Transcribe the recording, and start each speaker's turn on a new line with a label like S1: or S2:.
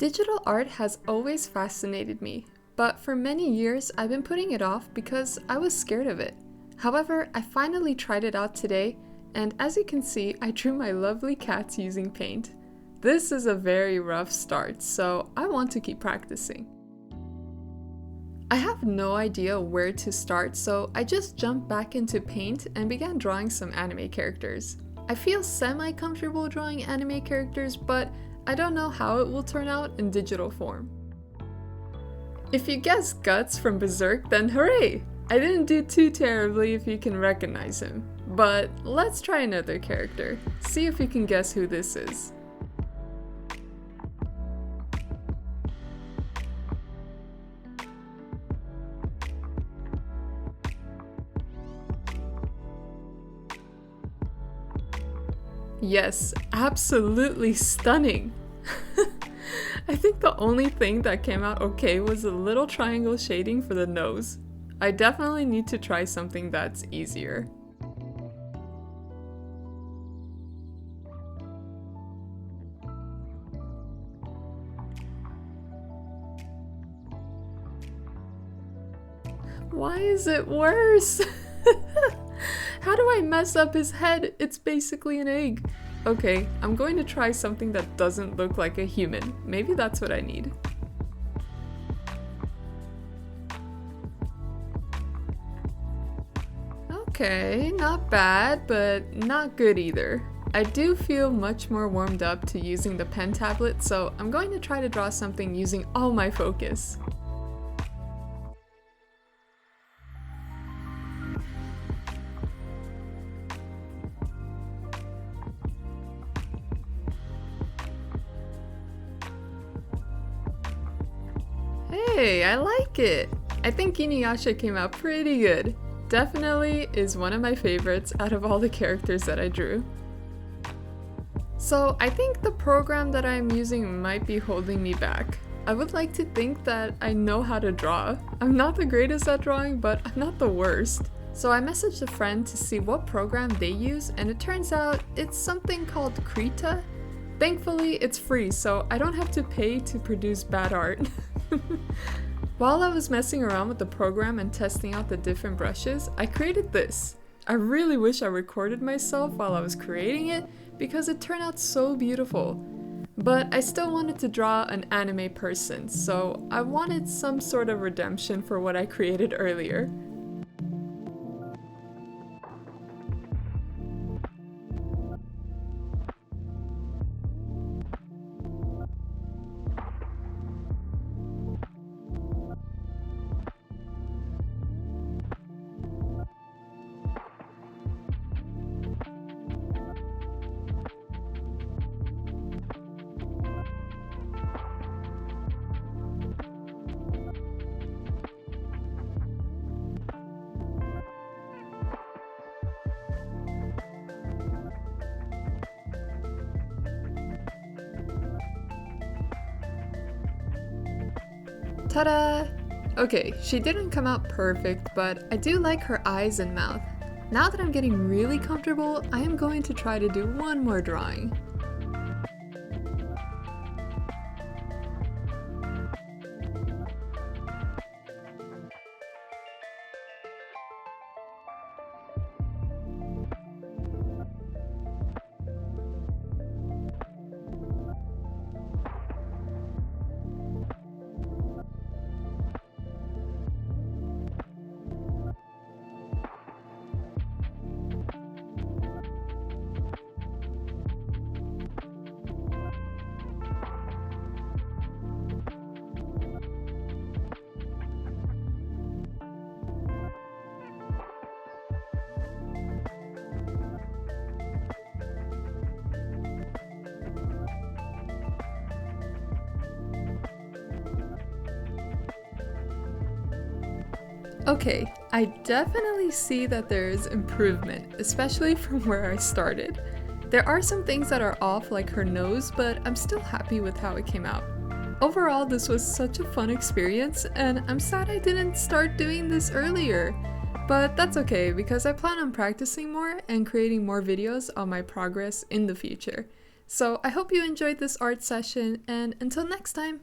S1: Digital art has always fascinated me, but for many years I've been putting it off because I was scared of it. However, I finally tried it out today, and as you can see, I drew my lovely cats using paint. This is a very rough start, so I want to keep practicing. I have no idea where to start, so I just jumped back into paint and began drawing some anime characters. I feel semi-comfortable drawing anime characters, but I don't know how it will turn out in digital form. If you guessed Guts from Berserk, then hooray! I didn't do too terribly if you can recognize him. But let's try another character. See if you can guess who this is. Yes, absolutely stunning! I think the only thing that came out okay was a little triangle shading for the nose. I definitely need to try something that's easier. Why is it worse? How do I mess up his head? It's basically an egg. Okay, I'm going to try something that doesn't look like a human. Maybe that's what I need. Okay, not bad, but not good either. I do feel much more warmed up to using the pen tablet, so I'm going to try to draw something using all my focus. Hey, I like it! I think Inuyasha came out pretty good. Definitely is one of my favorites out of all the characters that I drew. So I think the program that I'm using might be holding me back. I would like to think that I know how to draw. I'm not the greatest at drawing, but I'm not the worst. So I messaged a friend to see what program they use, and it turns out it's something called Krita. Thankfully, it's free, so I don't have to pay to produce bad art. While I was messing around with the program and testing out the different brushes, I created this. I really wish I recorded myself while I was creating it because it turned out so beautiful. But I still wanted to draw an anime person, so I wanted some sort of redemption for what I created earlier. Ta-da! Okay, she didn't come out perfect, but I do like her eyes and mouth. Now that I'm getting really comfortable, I am going to try to do one more drawing. Okay, I definitely see that there is improvement, especially from where I started. There are some things that are off, like her nose, but I'm still happy with how it came out. Overall, this was such a fun experience, and I'm sad I didn't start doing this earlier. But that's okay, because I plan on practicing more and creating more videos on my progress in the future. So I hope you enjoyed this art session, and until next time!